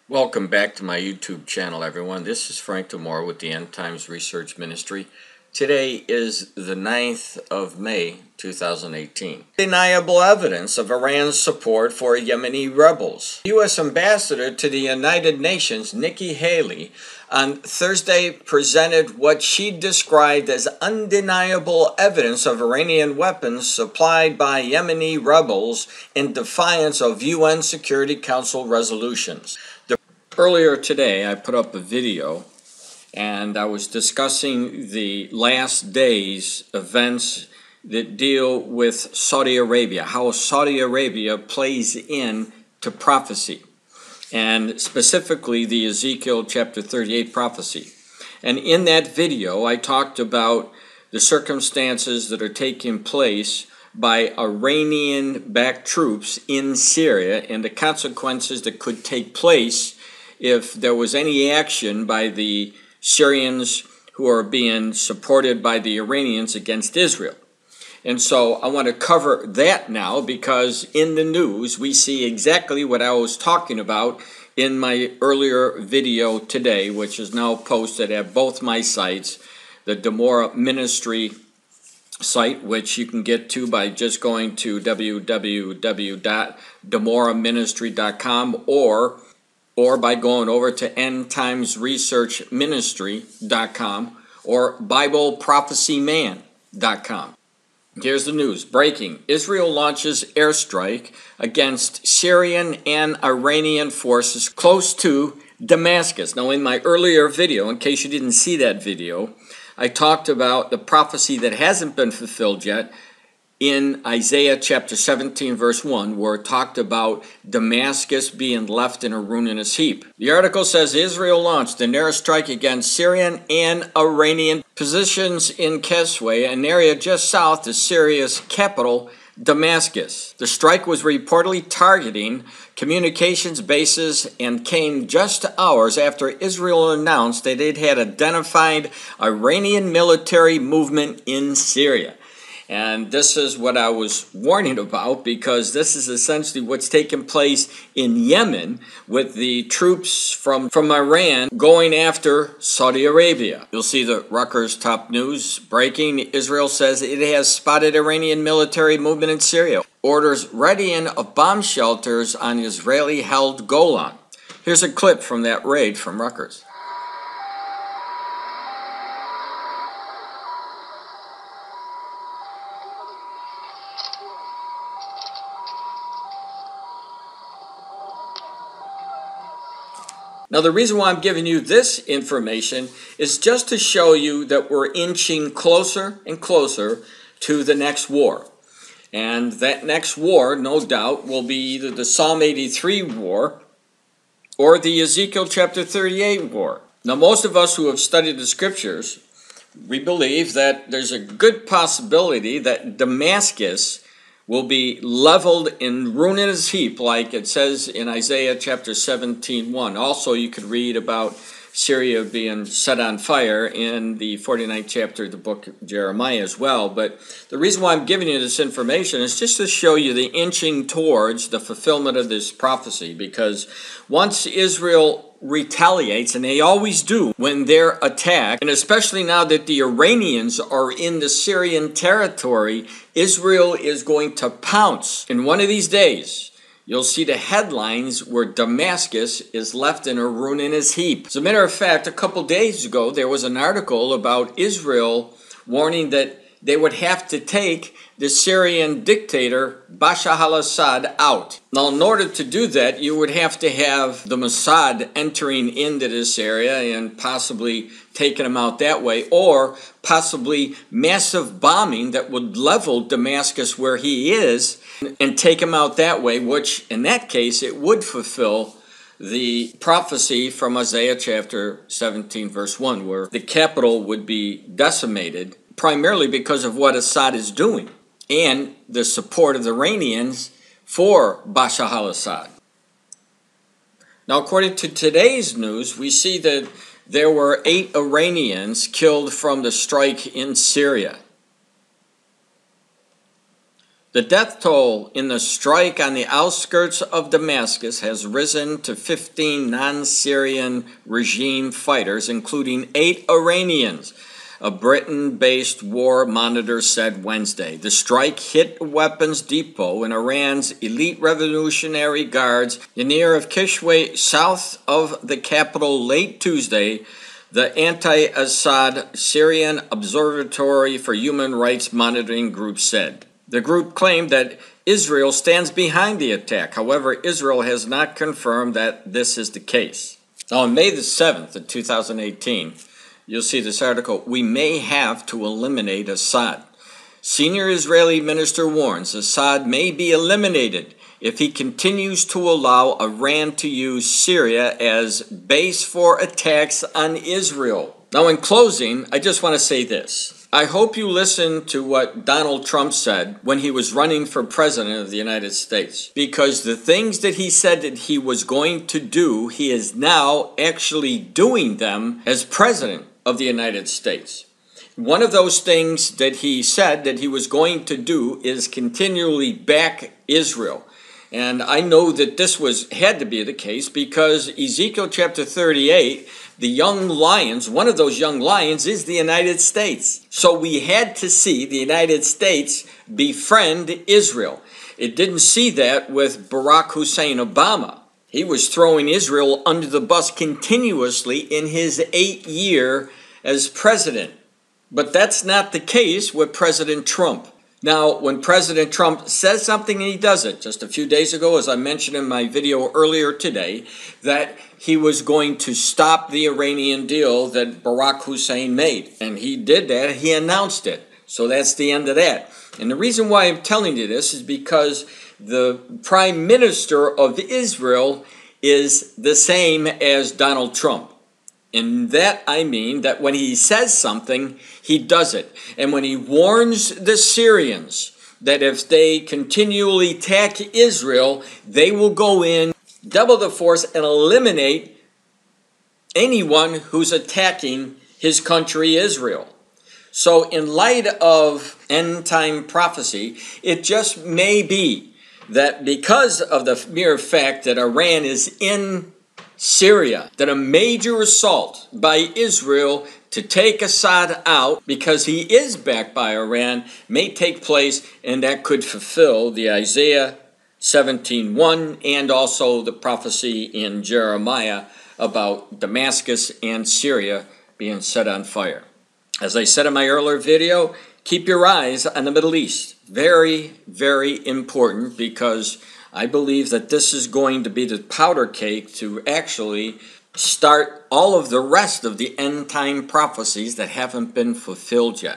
Welcome back to my YouTube channel, everyone. This is Frank Demore with the End Times Research Ministry. Today is the 9th of May, 2018. Undeniable evidence of Iran's support for Yemeni rebels. U.S. Ambassador to the United Nations, Nikki Haley, on Thursday presented what she described as undeniable evidence of Iranian weapons supplied by Yemeni rebels in defiance of UN Security Council resolutions. Earlier today, I put up a video and I was discussing the last days events that deal with Saudi Arabia, how Saudi Arabia plays in to prophecy, and specifically the Ezekiel chapter 38 prophecy. And in that video, I talked about the circumstances that are taking place by Iranian-backed troops in Syria and the consequences that could take place if there was any action by the Syrians who are being supported by the Iranians against Israel. And so I want to cover that now, because in the news we see exactly what I was talking about in my earlier video today, which is now posted at both my sites, the Demora Ministry site, which you can get to by just going to www.demoraministry.com or by going over to endtimesresearchministry.com or BibleProphecyMan.com. Here's the news. Breaking. Israel launches airstrike against Syrian and Iranian forces close to Damascus. Now, in my earlier video, in case you didn't see that video, I talked about the prophecy that hasn't been fulfilled yet in Isaiah chapter 17 verse 1, where it talked about Damascus being left in a ruinous heap. The article says Israel launched an airstrike against Syrian and Iranian positions in Kesweh, an area just south of Syria's capital, Damascus. The strike was reportedly targeting communications bases and came just hours after Israel announced that it had identified Iranian military movement in Syria. And this is what I was warning about, because this is essentially what's taking place in Yemen with the troops from Iran going after Saudi Arabia. You'll see the Rutgers top news. Breaking. Israel says it has spotted Iranian military movement in Syria. Orders readying of bomb shelters on Israeli-held Golan. Here's a clip from that raid from Rutgers. Now, the reason why I'm giving you this information is just to show you that we're inching closer and closer to the next war. And that next war, no doubt, will be either the Psalm 83 war or the Ezekiel chapter 38 war. Now, most of us who have studied the scriptures, we believe that there's a good possibility that Damascus will be leveled in ruinous heap, like it says in Isaiah chapter 17:1. Also, you could read about Syria being set on fire in the 49th chapter of the book of Jeremiah as well. But the reason why I'm giving you this information is just to show you the inching towards the fulfillment of this prophecy, because once Israel retaliates, and they always do when they're attacked, and especially now that the Iranians are in the Syrian territory, Israel is going to pounce. In one of these days, you'll see the headlines where Damascus is left in a ruinous heap. As a matter of fact, a couple days ago, there was an article about Israel warning that they would have to take the Syrian dictator Bashar al-Assad out. Now, in order to do that, you would have to have the Mossad entering into this area and possibly taking him out that way, or possibly massive bombing that would level Damascus where he is and take him out that way, which in that case it would fulfill the prophecy from Isaiah chapter 17 verse 1, where the capital would be decimated, primarily because of what Assad is doing and the support of the Iranians for Bashar al-Assad. Now, according to today's news, we see that there were 8 Iranians killed from the strike in Syria. The death toll in the strike on the outskirts of Damascus has risen to 15 non-Syrian regime fighters, including 8 Iranians, a Britain-based war monitor said Wednesday. The strike hit a weapons depot in Iran's elite Revolutionary Guards near of Kishwa, south of the capital, late Tuesday, the anti-Assad Syrian Observatory for Human Rights Monitoring Group said. The group claimed that Israel stands behind the attack. However, Israel has not confirmed that this is the case. Now, on May the 7th of 2018, you'll see this article, "We may have to eliminate Assad." Senior Israeli minister warns Assad may be eliminated if he continues to allow Iran to use Syria as base for attacks on Israel. Now, in closing, I just want to say this. I hope you listened to what Donald Trump said when he was running for president of the United States, because the things that he said that he was going to do, he is now actually doing them as president of the United States. One of those things that he said that he was going to do is continually back Israel. And I know that this had to be the case because Ezekiel chapter 38, the young lions, one of those young lions is the United States. So we had to see the United States befriend Israel. It didn't see that with Barack Hussein Obama. He was throwing Israel under the bus continuously in his 8 year as president. But that's not the case with President Trump. Now, when President Trump says something and he does it, just a few days ago, as I mentioned in my video earlier today, that he was going to stop the Iranian deal that Barack Hussein made. And he did that. He announced it. So that's the end of that. And the reason why I'm telling you this is because the Prime Minister of Israel is the same as Donald Trump. And that I mean that when he says something, he does it. And when he warns the Syrians that if they continually attack Israel, they will go in, double the force, and eliminate anyone who's attacking his country, Israel. So in light of end-time prophecy, it just may be that because of the mere fact that Iran is in Syria, that a major assault by Israel to take Assad out, because he is backed by Iran, may take place, and that could fulfill the Isaiah 17:1 and also the prophecy in Jeremiah about Damascus and Syria being set on fire. As I said in my earlier video, keep your eyes on the Middle East. Very, very important, because I believe that this is going to be the powder cake to actually start all of the rest of the end-time prophecies that haven't been fulfilled yet.